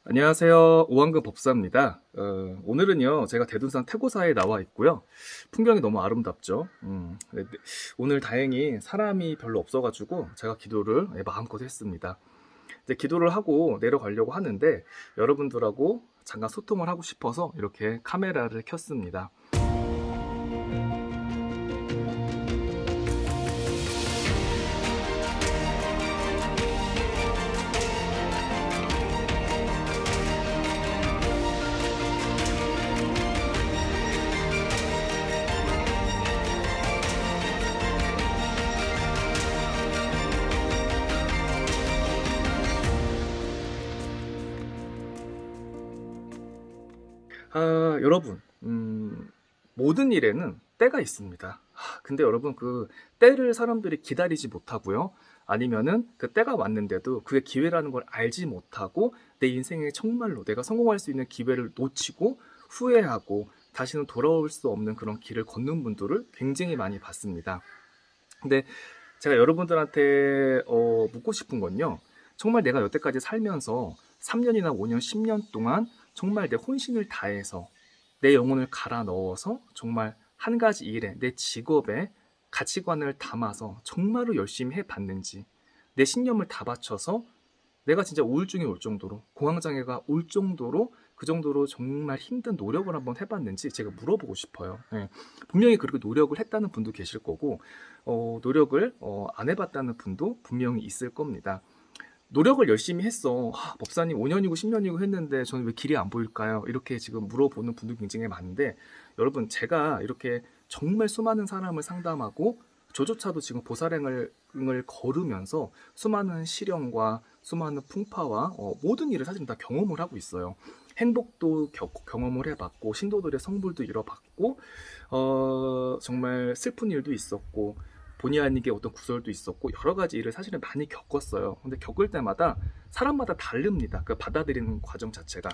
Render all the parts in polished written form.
안녕하세요. 오한근 법사입니다. 오늘은요, 제가 대둔산 태고사에 나와 있고요. 풍경이 너무 아름답죠. 오늘 다행히 사람이 별로 없어가지고 제가 기도를 마음껏 했습니다. 이제 기도를 하고 내려가려고 하는데 여러분들하고 잠깐 소통을 하고 싶어서 이렇게 카메라를 켰습니다. 여러분, 모든 일에는 때가 있습니다. 근데 여러분, 그 때를 사람들이 기다리지 못하고요. 아니면은 그 때가 왔는데도 그게 기회라는 걸 알지 못하고 내 인생에 정말로 내가 성공할 수 있는 기회를 놓치고 후회하고 다시는 돌아올 수 없는 그런 길을 걷는 분들을 굉장히 많이 봤습니다. 근데 제가 여러분들한테 묻고 싶은 건요. 정말 내가 여태까지 살면서 3년이나 5년, 10년 동안 정말 내 혼신을 다해서 내 영혼을 갈아 넣어서 정말 한 가지 일에 내 직업에 가치관을 담아서 정말로 열심히 해봤는지 내 신념을 다 바쳐서 내가 진짜 우울증이 올 정도로 공황장애가 올 정도로 그 정도로 정말 힘든 노력을 한번 해봤는지 제가 물어보고 싶어요. 예. 분명히 그렇게 노력을 했다는 분도 계실 거고 노력을 안 해봤다는 분도 분명히 있을 겁니다. 노력을 열심히 했어. 법사님 5년이고 10년이고 했는데 저는 왜 길이 안 보일까요? 이렇게 지금 물어보는 분도 굉장히 많은데 여러분 제가 이렇게 정말 수많은 사람을 상담하고 저조차도 지금 보살행을 걸으면서 수많은 시련과 수많은 풍파와 모든 일을 사실 다 경험을 하고 있어요. 행복도 경험을 해봤고 신도들의 성불도 이뤄봤고 정말 슬픈 일도 있었고 본의 아니게 어떤 구설도 있었고 여러 가지 일을 사실은 많이 겪었어요. 근데 겪을 때마다 사람마다 다릅니다. 그 받아들이는 과정 자체가.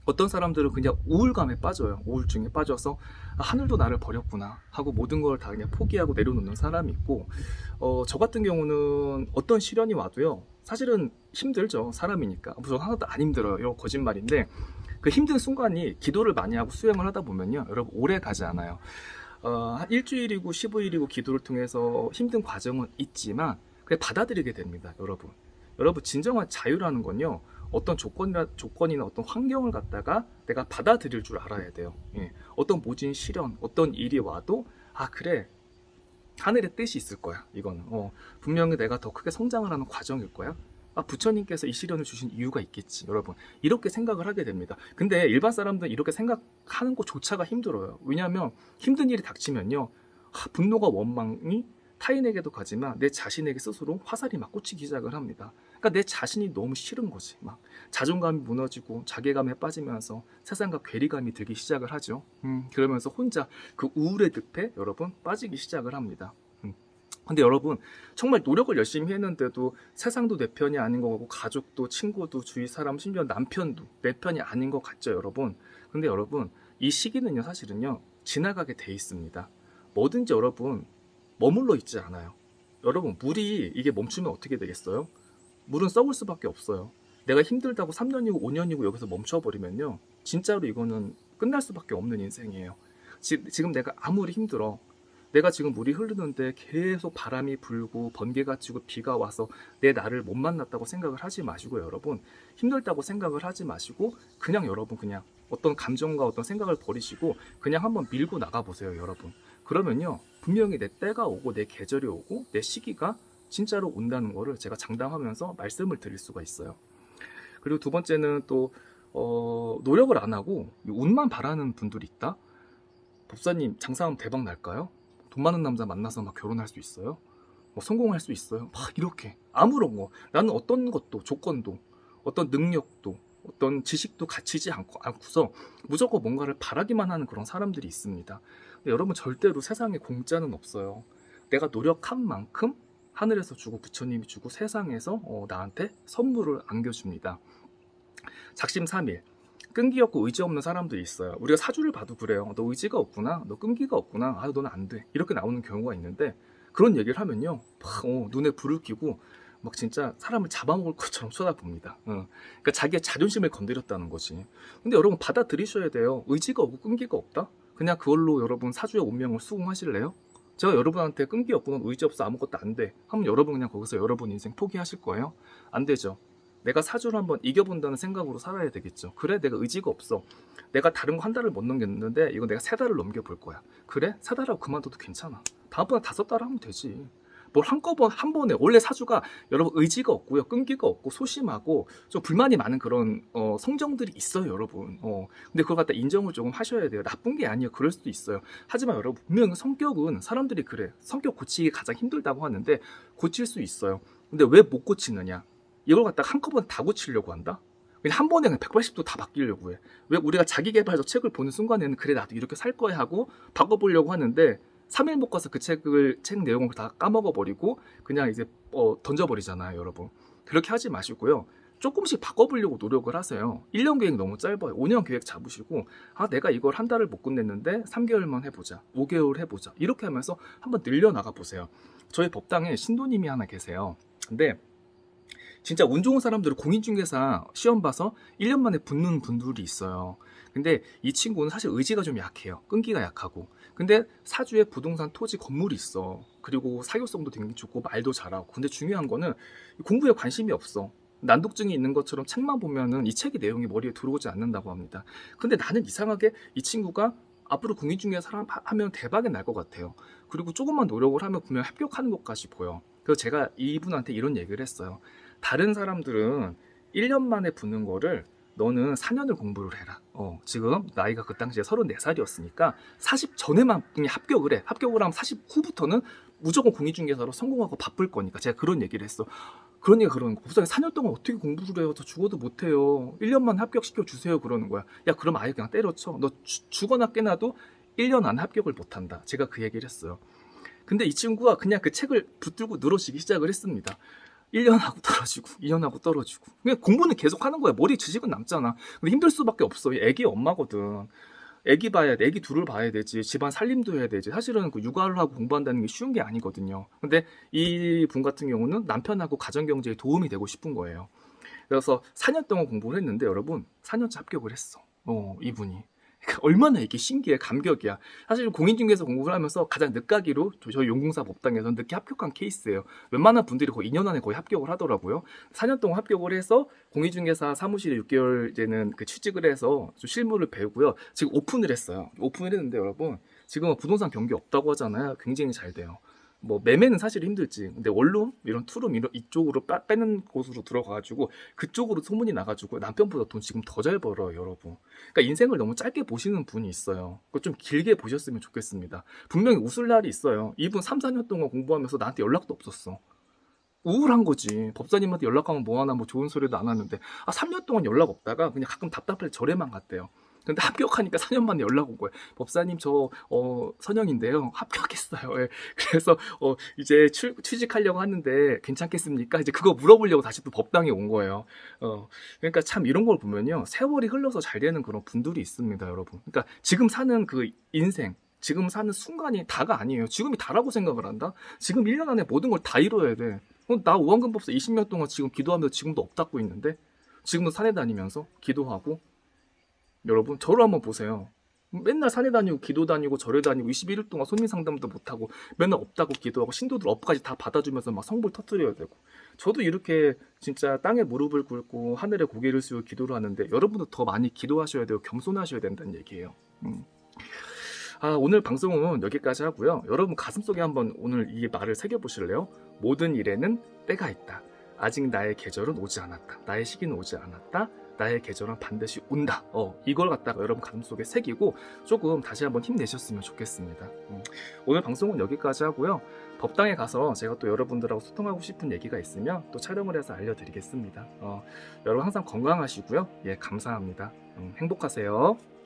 어떤 사람들은 그냥 우울감에 빠져요. 우울증에 빠져서 하늘도 나를 버렸구나 하고 모든 걸 다 그냥 포기하고 내려놓는 사람이 있고 저 같은 경우는 어떤 시련이 와도요. 사실은 힘들죠. 사람이니까. 저 하나도 안 힘들어요. 이거 거짓말인데 그 힘든 순간이 기도를 많이 하고 수행을 하다 보면요. 여러분 오래 가지 않아요. 한 일주일이고 15일이고 기도를 통해서 힘든 과정은 있지만 그게 받아들이게 됩니다. 여러분 진정한 자유라는 건요. 어떤 조건이나 어떤 환경을 갖다가 내가 받아들일 줄 알아야 돼요. 예. 어떤 모진 시련, 어떤 일이 와도 그래 하늘의 뜻이 있을 거야. 이거는 분명히 내가 더 크게 성장을 하는 과정일 거야. 부처님께서 이 시련을 주신 이유가 있겠지. 여러분 이렇게 생각을 하게 됩니다. 근데 일반 사람들은 이렇게 생각하는 것조차가 힘들어요. 왜냐하면 힘든 일이 닥치면요 분노가 원망이 타인에게도 가지만 내 자신에게 스스로 화살이 막 꽂히기 시작을 합니다. 그러니까 내 자신이 너무 싫은 거지. 막 자존감이 무너지고 자괴감에 빠지면서 세상과 괴리감이 들기 시작을 하죠. 그러면서 혼자 그 우울의 늪에 여러분 빠지기 시작을 합니다. 근데 여러분 정말 노력을 열심히 했는데도 세상도 내 편이 아닌 것 같고 가족도 친구도 주위 사람 심지어 남편도 내 편이 아닌 것 같죠 여러분. 근데 여러분 이 시기는요 사실은요 지나가게 돼 있습니다. 뭐든지 여러분 머물러 있지 않아요. 여러분 물이 이게 멈추면 어떻게 되겠어요? 물은 썩을 수밖에 없어요. 내가 힘들다고 3년이고 5년이고 여기서 멈춰버리면요 진짜로 이거는 끝날 수밖에 없는 인생이에요. 지금 내가 아무리 힘들어 내가 지금 물이 흐르는데 계속 바람이 불고 번개가 치고 비가 와서 내 나를 못 만났다고 생각을 하지 마시고 여러분 힘들다고 생각을 하지 마시고 그냥 여러분 그냥 어떤 감정과 어떤 생각을 버리시고 그냥 한번 밀고 나가보세요 여러분. 그러면요 분명히 내 때가 오고 내 계절이 오고 내 시기가 진짜로 온다는 거를 제가 장담하면서 말씀을 드릴 수가 있어요. 그리고 두 번째는 또 노력을 안 하고 운만 바라는 분들이 있다. 법사님 장사하면 대박 날까요? 돈 많은 남자 만나서 막 결혼할 수 있어요? 뭐 성공할 수 있어요? 막 이렇게 아무런 거 나는 어떤 것도 조건도 어떤 능력도 어떤 지식도 갖추지 않고서 무조건 뭔가를 바라기만 하는 그런 사람들이 있습니다. 근데 여러분 절대로 세상에 공짜는 없어요. 내가 노력한 만큼 하늘에서 주고 부처님이 주고 세상에서 나한테 선물을 안겨줍니다. 작심삼일 끈기 없고 의지 없는 사람들이 있어요. 우리가 사주를 봐도 그래요. 너 의지가 없구나. 너 끈기가 없구나. 너는 안 돼. 이렇게 나오는 경우가 있는데 그런 얘기를 하면요. 눈에 불을 켜고 막 진짜 사람을 잡아먹을 것처럼 쳐다봅니다. 그러니까 자기의 자존심을 건드렸다는 거지. 근데 여러분 받아들이셔야 돼요. 의지가 없고 끈기가 없다? 그냥 그걸로 여러분 사주의 운명을 수긍하실래요? 제가 여러분한테 끈기 없고는 의지 없어 아무것도 안 돼 하면 여러분 그냥 거기서 여러분 인생 포기하실 거예요? 안 되죠. 내가 사주를 한번 이겨본다는 생각으로 살아야 되겠죠. 그래, 내가 의지가 없어. 내가 다른 거 한 달을 못 넘겼는데 이거 내가 3달을 넘겨볼 거야. 그래? 3달하고 그만둬도 괜찮아. 다음번에 5달 하면 되지. 뭘 한꺼번에 한 번에. 원래 사주가 여러분 의지가 없고요, 끈기가 없고 소심하고 좀 불만이 많은 그런 성정들이 있어요, 여러분. 근데 그걸 갖다 인정을 조금 하셔야 돼요. 나쁜 게 아니에요. 그럴 수도 있어요. 하지만 여러분 분명 성격은 사람들이 그래. 성격 고치기 가장 힘들다고 하는데 고칠 수 있어요. 근데 왜 못 고치느냐? 이걸 갖다가 한꺼번에 다 고치려고 한다? 그냥 한 번에 그냥 180도 다 바뀌려고 해. 왜 우리가 자기계발서 책을 보는 순간에는 그래 나도 이렇게 살 거야 하고 바꿔보려고 하는데 3일 못 가서 그 책 내용을 다 까먹어버리고 그냥 이제 던져버리잖아요, 여러분. 그렇게 하지 마시고요. 조금씩 바꿔보려고 노력을 하세요. 1년 계획 너무 짧아요. 5년 계획 잡으시고 내가 이걸 한 달을 못 끝냈는데 3개월만 해보자. 5개월 해보자. 이렇게 하면서 한번 늘려나가 보세요. 저희 법당에 신도님이 하나 계세요. 근데 진짜 운 좋은 사람들은 공인중개사 시험 봐서 1년 만에 붙는 분들이 있어요. 근데 이 친구는 사실 의지가 좀 약해요. 끈기가 약하고. 근데 사주에 부동산, 토지, 건물이 있어. 그리고 사교성도 되게 좋고 말도 잘하고. 근데 중요한 거는 공부에 관심이 없어. 난독증이 있는 것처럼 책만 보면은 이 책의 내용이 머리에 들어오지 않는다고 합니다. 근데 나는 이상하게 이 친구가 앞으로 공인중개사 하면 대박이 날 것 같아요. 그리고 조금만 노력을 하면 분명 합격하는 것까지 보여. 그래서 제가 이분한테 이런 얘기를 했어요. 다른 사람들은 1년 만에 붙는 거를 너는 4년을 공부를 해라. 지금 나이가 그 당시에 34살이었으니까 40 전에만 그냥 합격을 해. 합격을 하면 40 후부터는 무조건 공인중개사로 성공하고 바쁠 거니까. 제가 그런 얘기를 했어. 그러니까 그러는 거. 법사님 4년 동안 어떻게 공부를 해요? 저 죽어도 못해요. 1년만 합격시켜 주세요. 그러는 거야. 야, 그럼 아예 그냥 때려쳐. 너 죽어나 깨나도 1년 안에 합격을 못한다. 제가 그 얘기를 했어요. 근데 이 친구가 그냥 그 책을 붙들고 늘어지기 시작을 했습니다. 1년 하고 떨어지고 2년 하고 떨어지고. 그냥 공부는 계속 하는 거야. 머리 지식은 남잖아. 근데 힘들 수밖에 없어. 애기 엄마거든. 애기 봐야 돼. 애기 둘을 봐야 되지. 집안 살림도 해야 되지. 사실은 그 육아를 하고 공부한다는 게 쉬운 게 아니거든요. 근데 이 분 같은 경우는 남편하고 가정경제에 도움이 되고 싶은 거예요. 그래서 4년 동안 공부를 했는데 여러분 4년째 합격을 했어. 이분이. 그러니까 얼마나 이게 신기해. 감격이야. 사실 공인중개사 공부를 하면서 가장 늦가기로 저희 용궁사 법당에서 늦게 합격한 케이스예요. 웬만한 분들이 거의 2년 안에 거의 합격을 하더라고요. 4년 동안 합격을 해서 공인중개사 사무실에 6개월 이제는 그 취직을 해서 좀 실무를 배우고요. 지금 오픈을 했어요. 오픈을 했는데 여러분 지금은 부동산 경기 없다고 하잖아요. 굉장히 잘 돼요. 뭐 매매는 사실 힘들지. 근데 원룸 이런 투룸 이쪽으로 빼는 곳으로 들어가가지고 그쪽으로 소문이 나가지고 남편보다 돈 지금 더 잘 벌어요, 여러분. 그러니까 인생을 너무 짧게 보시는 분이 있어요. 그거 좀 길게 보셨으면 좋겠습니다. 분명히 웃을 날이 있어요. 이분 3, 4년 동안 공부하면서 나한테 연락도 없었어. 우울한 거지. 법사님한테 연락하면 뭐하나 뭐 좋은 소리도 안 하는데 3년 동안 연락 없다가 그냥 가끔 답답해서 절에만 갔대요. 근데 합격하니까 4년 만에 연락 온 거예요. 법사님 저 선영인데요. 합격했어요. 예. 그래서 이제 취직하려고 하는데 괜찮겠습니까? 이제 그거 물어보려고 다시 또 법당에 온 거예요. 그러니까 참 이런 걸 보면요. 세월이 흘러서 잘 되는 그런 분들이 있습니다, 여러분. 그러니까 지금 사는 그 인생 지금 사는 순간이 다가 아니에요. 지금이 다라고 생각을 한다? 지금 1년 안에 모든 걸 다 이뤄야 돼. 나 오한근법사 20년 동안 지금 기도하면서 지금도 업 닦고 있는데 지금도 산에 다니면서 기도하고 여러분 저를 한번 보세요. 맨날 산에 다니고 기도 다니고 절에 다니고 21일 동안 손님 상담도 못하고 맨날 없다고 기도하고 신도들 업까지 다 받아주면서 막 성불 터뜨려야 되고 저도 이렇게 진짜 땅에 무릎을 꿇고 하늘에 고개를 숙이고 기도를 하는데 여러분도 더 많이 기도하셔야 되고 겸손하셔야 된다는 얘기예요. 오늘 방송은 여기까지 하고요. 여러분 가슴속에 한번 오늘 이 말을 새겨보실래요? 모든 일에는 때가 있다. 아직 나의 계절은 오지 않았다. 나의 시기는 오지 않았다. 나의 계절은 반드시 온다. 이걸 갖다가 여러분 가슴속에 새기고 조금 다시 한번 힘내셨으면 좋겠습니다. 오늘 방송은 여기까지 하고요. 법당에 가서 제가 또 여러분들하고 소통하고 싶은 얘기가 있으면 또 촬영을 해서 알려드리겠습니다. 여러분 항상 건강하시고요. 예, 감사합니다. 행복하세요.